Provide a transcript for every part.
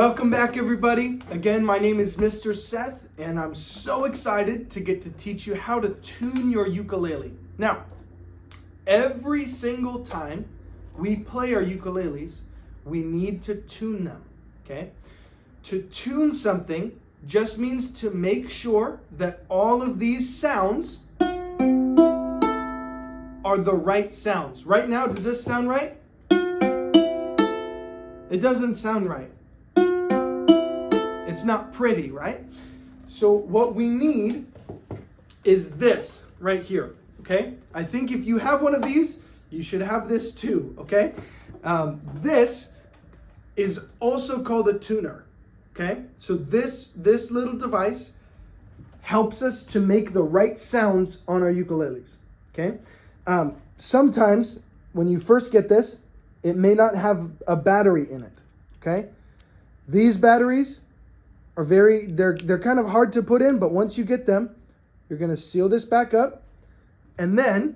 Welcome back, everybody. Again, my name is Mr. Seth, and I'm so excited to get to teach you how to tune your ukulele. Now, every single time we play our ukuleles, we need to tune them, okay? To tune something just means to make sure that all of these sounds are the right sounds. Right now, does this sound right? It doesn't sound right. It's not pretty, right? So what we need is this right here, okay? I think if you have one of these, you should have this too, okay? This is also called a tuner, okay? So this little device helps us to make the right sounds on our ukuleles, okay? Sometimes when you first get this, it may not have a battery in it, okay? These batteries are they're kind of hard to put in, but once you get them, you're gonna seal this back up, and then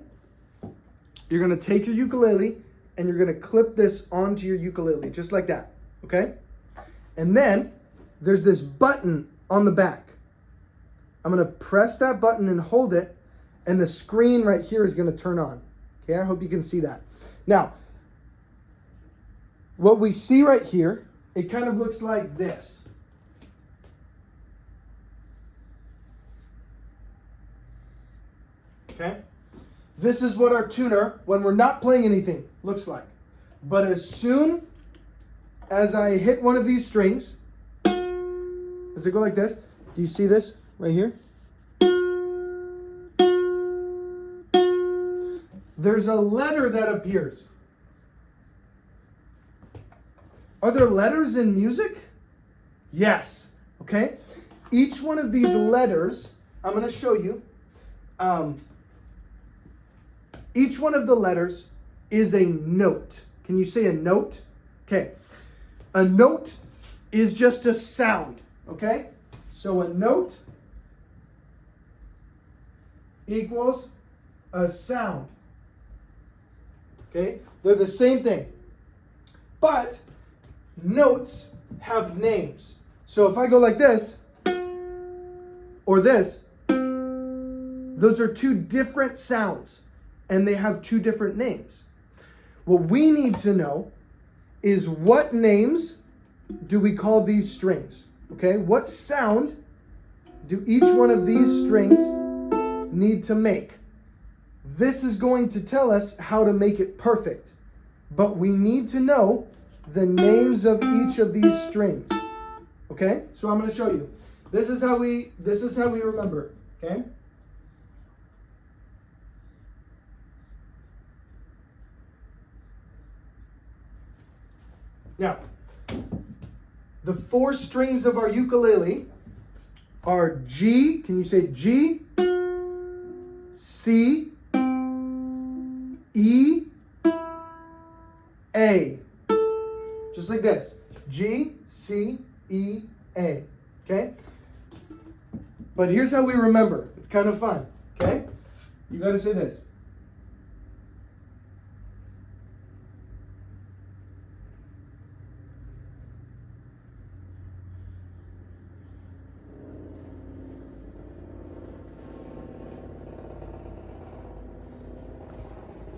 you're gonna take your ukulele and you're gonna clip this onto your ukulele, just like that, okay? And then there's this button on the back. I'm gonna press that button and hold it, and the screen right here is gonna turn on. Okay, I hope you can see that. Now, what we see right here, it kind of looks like this. Okay? This is what our tuner, when we're not playing anything, looks like. But as soon as I hit one of these strings, does it go like this? Do you see this right here? There's a letter that appears. Are there letters in music? Yes. Okay? Each one of these letters, I'm going to show you. Each one of the letters is a note. Can you say a note? Okay. A note is just a sound. Okay? So a note equals a sound. Okay? They're the same thing. But notes have names. So if I go like this or this, those are two different sounds and they have two different names. What we need to know is what names do we call these strings? Okay? What sound do each one of these strings need to make? This is going to tell us how to make it perfect. But we need to know the names of each of these strings. Okay? So I'm going to show you. This is how we remember. Okay? Now, the four strings of our ukulele are G, can you say G, C, E, A. Just like this. G, C, E, A. Okay? But here's how we remember. It's kind of fun. Okay? You got to say this.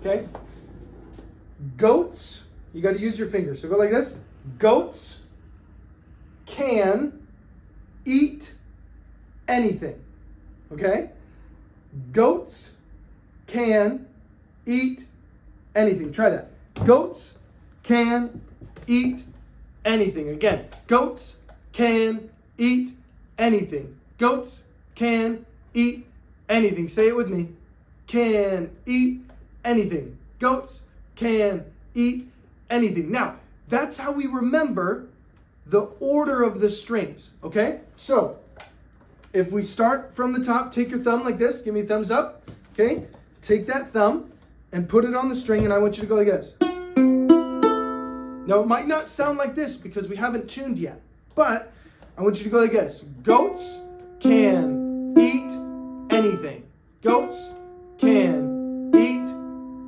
Okay? Goats, you got to use your fingers. So go like this. Goats can eat anything. Okay? Goats can eat anything. Try that. Goats can eat anything. Again, goats can eat anything. Goats can eat anything. Say it with me. Can eat anything. Goats can eat anything. Now, that's how we remember the order of the strings, okay? So, if we start from the top, take your thumb like this. Give me a thumbs up, okay? Take that thumb and put it on the string, and I want you to go like this. Now, it might not sound like this because we haven't tuned yet, but I want you to go like this. Goats can eat anything. Goats can eat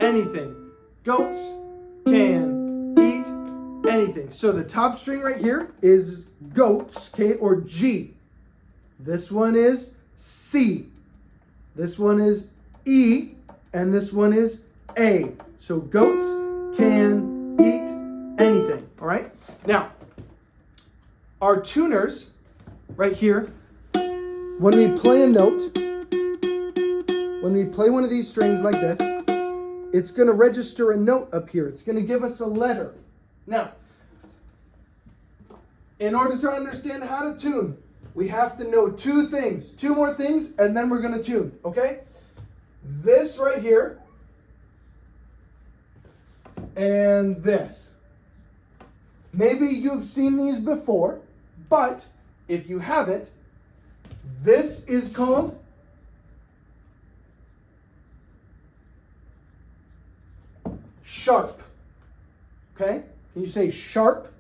anything. Goats can eat anything. So the top string right here is goats, okay, or G. This one is C. This one is E, and this one is A. So goats can eat anything, all right? Now, our tuners right here, when we play a note, when we play one of these strings like this, it's going to register a note up here. It's going to give us a letter. Now, in order to understand how to tune, we have to know two more things, and then we're going to tune, okay? This right here, and this. Maybe you've seen these before, but if you haven't, this is called sharp. Okay? Can you say sharp?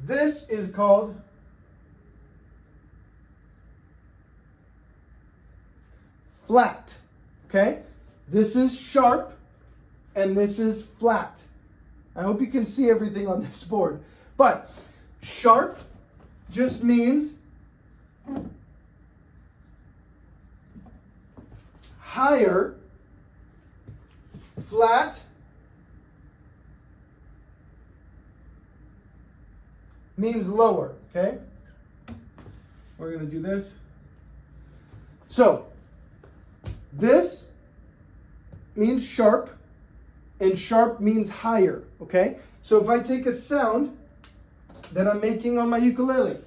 This is called flat. Okay? This is sharp and this is flat. I hope you can see everything on this board. But sharp just means higher, flat means lower, okay? We're going to do this. So, this means sharp, and sharp means higher, okay? So if I take a sound that I'm making on my ukulele,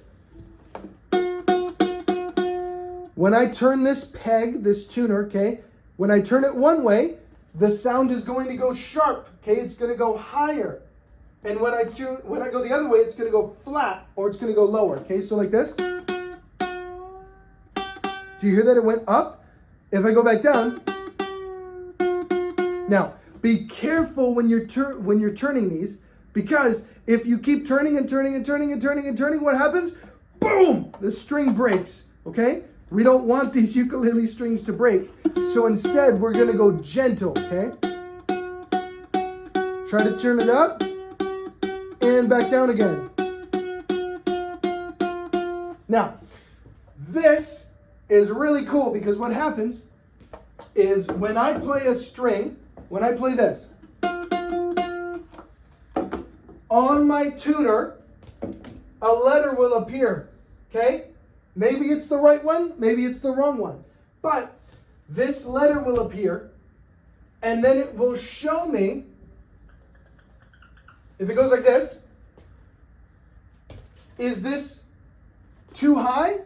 when I turn this peg, this tuner, okay, when I turn it one way, the sound is going to go sharp, okay? It's going to go higher. And when I go the other way, it's going to go flat, or it's going to go lower, okay? So like this. Do you hear that it went up? If I go back down. Now, be careful when you're turning these, because if you keep turning and turning and turning and turning and turning, what happens? Boom! The string breaks, okay? We don't want these ukulele strings to break, so instead we're going to go gentle, okay? Try to turn it up and back down again. Now, this is really cool because what happens is when I play a string, when I play this, on my tuner, a letter will appear, okay? Maybe it's the right one, maybe it's the wrong one. But this letter will appear, and then it will show me, if it goes like this, is this too high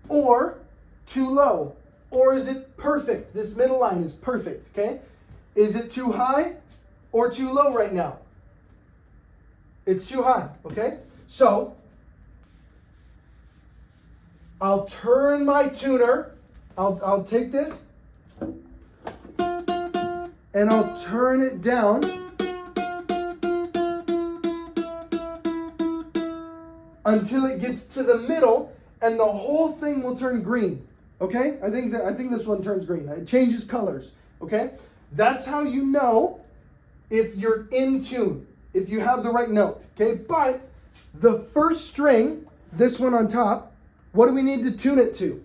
or too low? Or is it perfect? This middle line is perfect, okay? Is it too high or too low right now? It's too high, okay? So, I'll turn my tuner, I'll take this, and I'll turn it down until it gets to the middle, and the whole thing will turn green, okay? I think this one turns green. It changes colors, okay? That's how you know if you're in tune, if you have the right note, okay? But the first string, this one on top, what do we need to tune it to?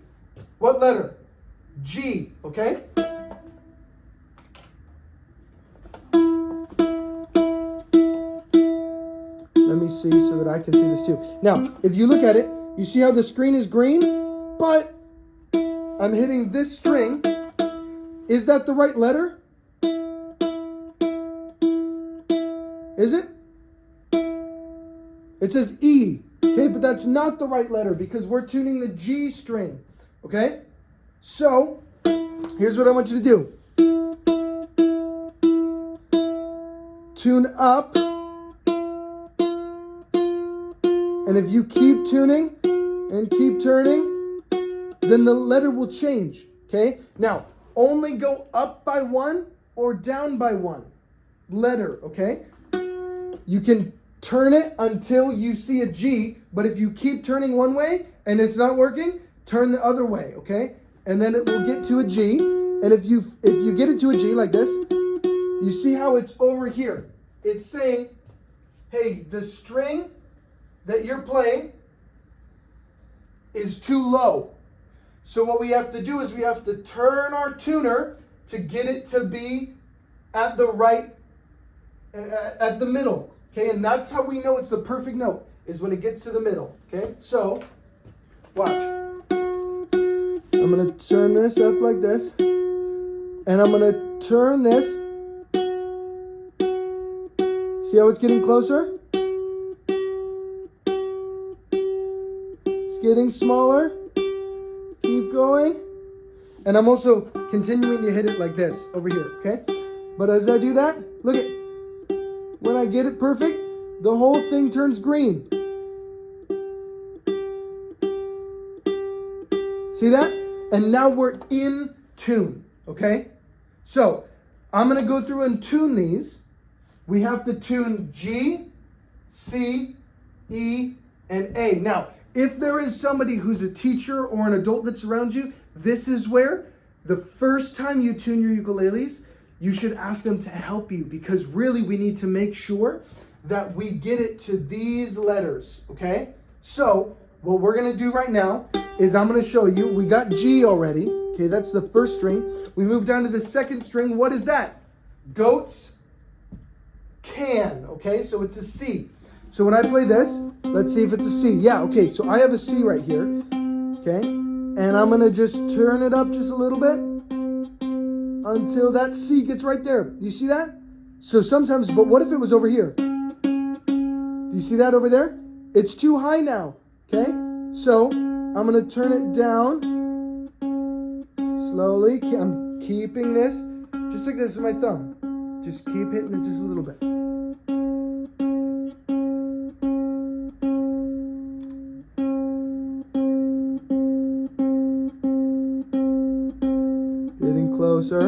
What letter? G, okay? Let me see so that I can see this too. Now, if you look at it, you see how the screen is green, but I'm hitting this string. Is that the right letter? Is it? It says E, okay, but that's not the right letter because we're tuning the G string, okay? So, here's what I want you to do. Tune up, and if you keep tuning and keep turning, then the letter will change, okay? Now, only go up by one or down by one letter, okay? You can turn it until you see a G, but if you keep turning one way and it's not working, turn the other way, okay? And then it will get to a G, and if you get it to a G like this, you see how it's over here. It's saying hey, the string that you're playing is too low. So what we have to do is we have to turn our tuner to get it to be at the right, at the middle. Okay, and that's how we know it's the perfect note, is when it gets to the middle. Okay, so watch. I'm going to turn this up like this, and I'm going to turn this. See how it's getting closer? It's getting smaller. Keep going. And I'm also continuing to hit it like this over here, okay? But as I do that, look at, when I get it perfect, the whole thing turns green. See that? And now we're in tune, okay? So I'm going to go through and tune these. We have to tune G, C, E, and A. Now, if there is somebody who's a teacher or an adult that's around you, this is where the first time you tune your ukuleles, you should ask them to help you, because really we need to make sure that we get it to these letters, okay? So what we're going to do right now is I'm going to show you. We got G already. Okay, that's the first string. We move down to the second string. What is that? Goats can. Okay, so it's a C. So when I play this, let's see if it's a C. Yeah, okay, so I have a C right here. Okay, and I'm going to just turn it up just a little bit until that C gets right there. You see that? So sometimes, but what if it was over here? Do you see that over there? It's too high now. Okay, so I'm going to turn it down slowly. I'm keeping this just like this with my thumb. Just keep hitting it just a little bit. Getting closer.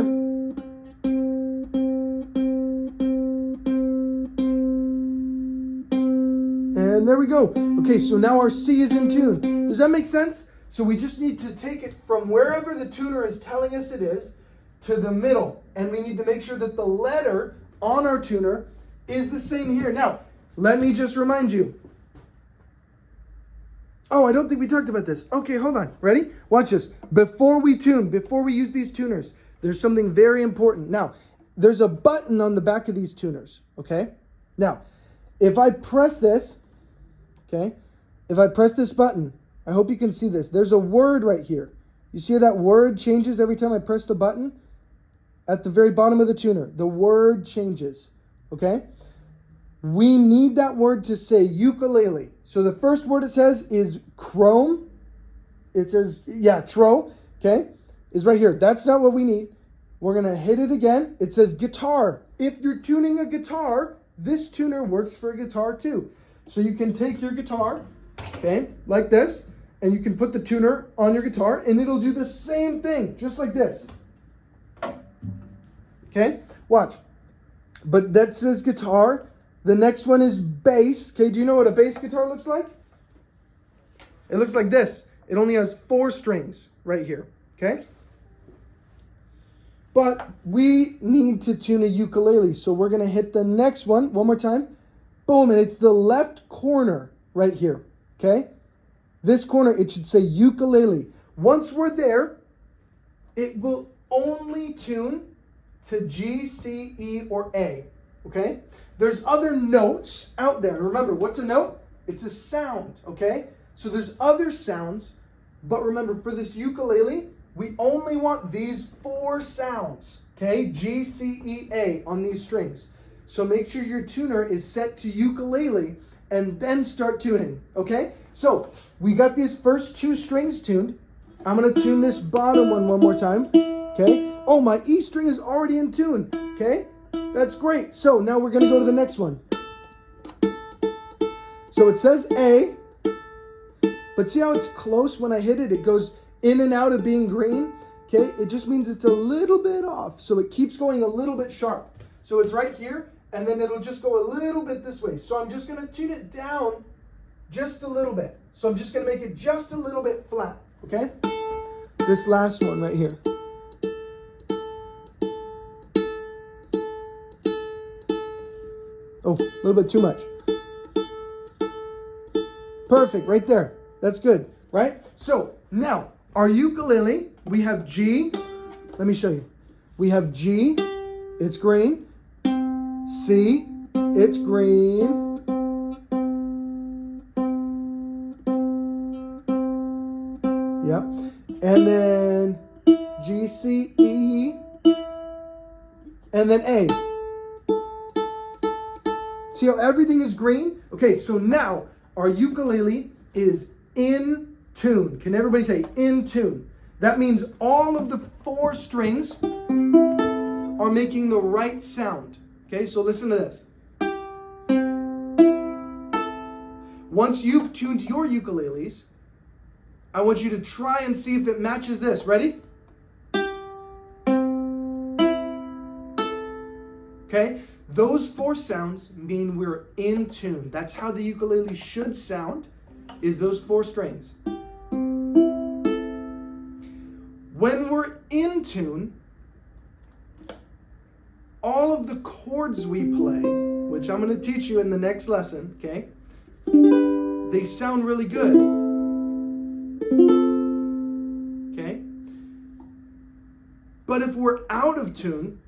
And there we go. Okay, so now our C is in tune. Does that make sense? So we just need to take it from wherever the tuner is telling us it is to the middle. And we need to make sure that the letter on our tuner is the same here. Now, let me just remind you. Oh, I don't think we talked about this. Okay, hold on. Ready? Watch this. Before we tune, before we use these tuners, there's something very important. Now, there's a button on the back of these tuners, okay? Now, if I press this, okay, if I press this button, I hope you can see this. There's a word right here. You see how that word changes every time I press the button? At the very bottom of the tuner, the word changes, okay? We need that word to say ukulele. So the first word it says is chrome. It says, yeah, tro, okay, is right here. That's not what we need. We're going to hit it again. It says guitar. If you're tuning a guitar, this tuner works for a guitar too. So you can take your guitar, okay, like this, and you can put the tuner on your guitar, and it'll do the same thing, just like this. Okay, watch. But that says guitar. The next one is bass. Okay, do you know what a bass guitar looks like? It looks like this. It only has 4 strings right here, okay? But we need to tune a ukulele, so we're going to hit the next one more time. Boom, and it's the left corner right here, okay? This corner, it should say ukulele. Once we're there, it will only tune to G, C, E, or A, okay? There's other notes out there. Remember, what's a note? It's a sound, okay? So there's other sounds, but remember, for this ukulele, we only want these 4 sounds, okay? G, C, E, A on these strings. So make sure your tuner is set to ukulele and then start tuning, okay? So we got these first 2 strings tuned. I'm going to tune this bottom one more time, okay? Oh, my E string is already in tune, okay? That's great. So now we're going to go to the next one. So it says A, but see how it's close when I hit it? It goes in and out of being green, okay? It just means it's a little bit off, so it keeps going a little bit sharp. So it's right here, and then it'll just go a little bit this way. So I'm just going to tune it down just a little bit. So I'm just going to make it just a little bit flat, okay? This last one right here. Oh, a little bit too much. Perfect, right there. That's good, right? So now, our ukulele, we have G. Let me show you. We have G, it's green. C, it's green. Yep. And then G, C, E, and then A. See how everything is green? Okay, so now our ukulele is in tune. Can everybody say in tune? That means all of the 4 strings are making the right sound. Okay, so listen to this. Once you've tuned your ukuleles, I want you to try and see if it matches this. Ready? Okay, those 4 sounds mean we're in tune. That's how the ukulele should sound, is those 4 strings. When we're in tune, all of the chords we play, which I'm going to teach you in the next lesson, okay, they sound really good. Okay? But if we're out of tune,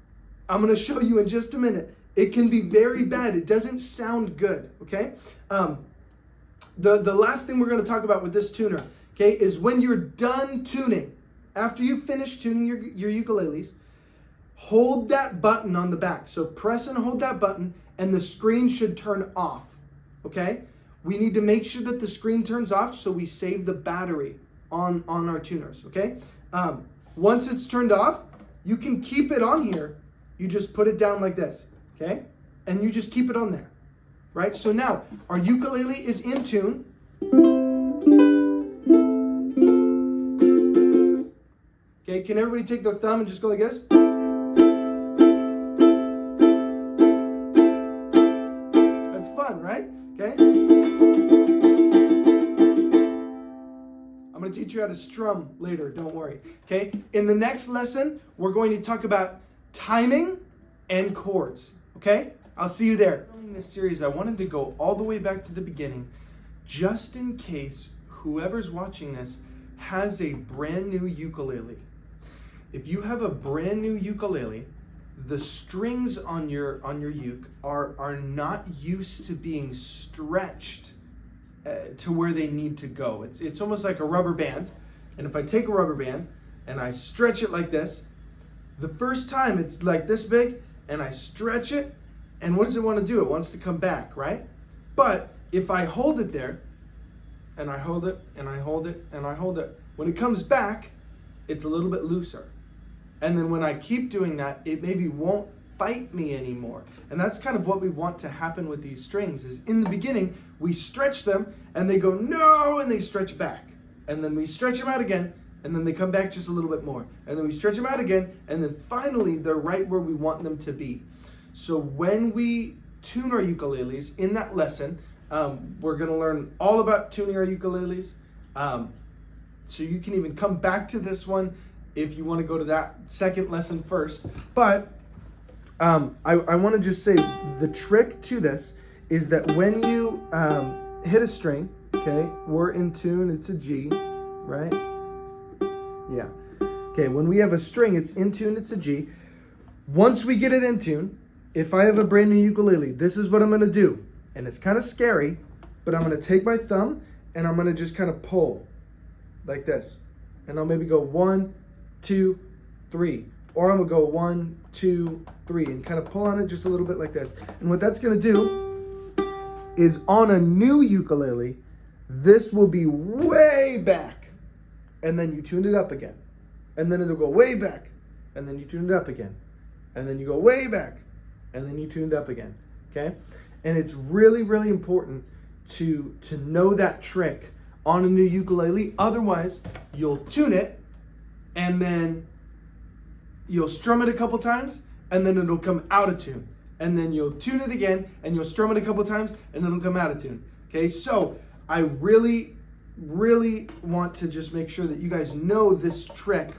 I'm going to show you in just a minute, it can be very bad. It doesn't sound good, okay? The last thing we're going to talk about with this tuner, okay, is when you're done tuning, after you finish tuning your ukuleles, hold that button on the back. So press and hold that button and the screen should turn off, okay? We need to make sure that the screen turns off so we save the battery on our tuners, okay? Once it's turned off, you can keep it on here. You just put it down like this, okay? And you just keep it on there, right? So now our ukulele is in tune. Okay, can everybody take their thumb and just go like this? That's fun, right? Okay. I'm going to teach you how to strum later, don't worry. Okay, in the next lesson, we're going to talk about timing and chords. Okay, I'll see you there. In this series, I wanted to go all the way back to the beginning, just in case whoever's watching this has a brand new ukulele. If you have a brand new ukulele, the strings on your uke are not used to being stretched to where they need to go. It's almost like a rubber band, and if I take a rubber band and I stretch it like this, the first time it's like this big, and I stretch it, and what does it want to do? It wants to come back, right? But if I hold it there, and I hold it, and I hold it, and I hold it, when it comes back, it's a little bit looser. And then when I keep doing that, it maybe won't fight me anymore. And that's kind of what we want to happen with these strings, is in the beginning, we stretch them, and they go, no, and they stretch back. And then we stretch them out again, and then they come back just a little bit more. And then we stretch them out again, and then finally, they're right where we want them to be. So when we tune our ukuleles in that lesson, we're going to learn all about tuning our ukuleles. So you can even come back to this one if you want to go to that second lesson first. But I want to just say the trick to this is that when you hit a string, okay, we're in tune, it's a G, right? Yeah. Okay, when we have a string, it's in tune, it's a G. Once we get it in tune, if I have a brand new ukulele, this is what I'm going to do. And it's kind of scary, but I'm going to take my thumb and I'm going to just kind of pull like this. And I'll maybe go 1, 2, 3. Or I'm going to go 1, 2, 3 and kind of pull on it just a little bit like this. And what that's going to do is on a new ukulele, this will be way back. And then you tune it up again. And then it'll go way back. And then you tune it up again. And then you go way back. And then you tune it up again. Okay? And it's really, really important to know that trick on a new ukulele. Otherwise, you'll tune it and then you'll strum it a couple times and then it'll come out of tune. And then you'll tune it again and you'll strum it a couple times and it'll come out of tune. Okay? So I really want to just make sure that you guys know this trick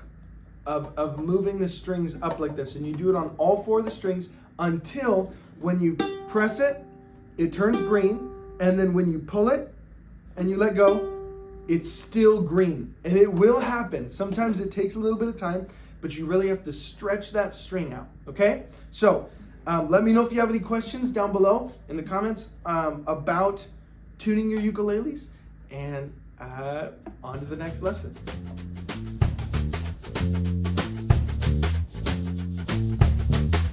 of moving the strings up like this. And you do it on all 4 of the strings until when you press it, it turns green. And then when you pull it, and you let go, it's still green. And it will happen. Sometimes it takes a little bit of time, but you really have to stretch that string out, okay? So let me know if you have any questions down below in the comments about tuning your ukuleles, and on to the next lesson.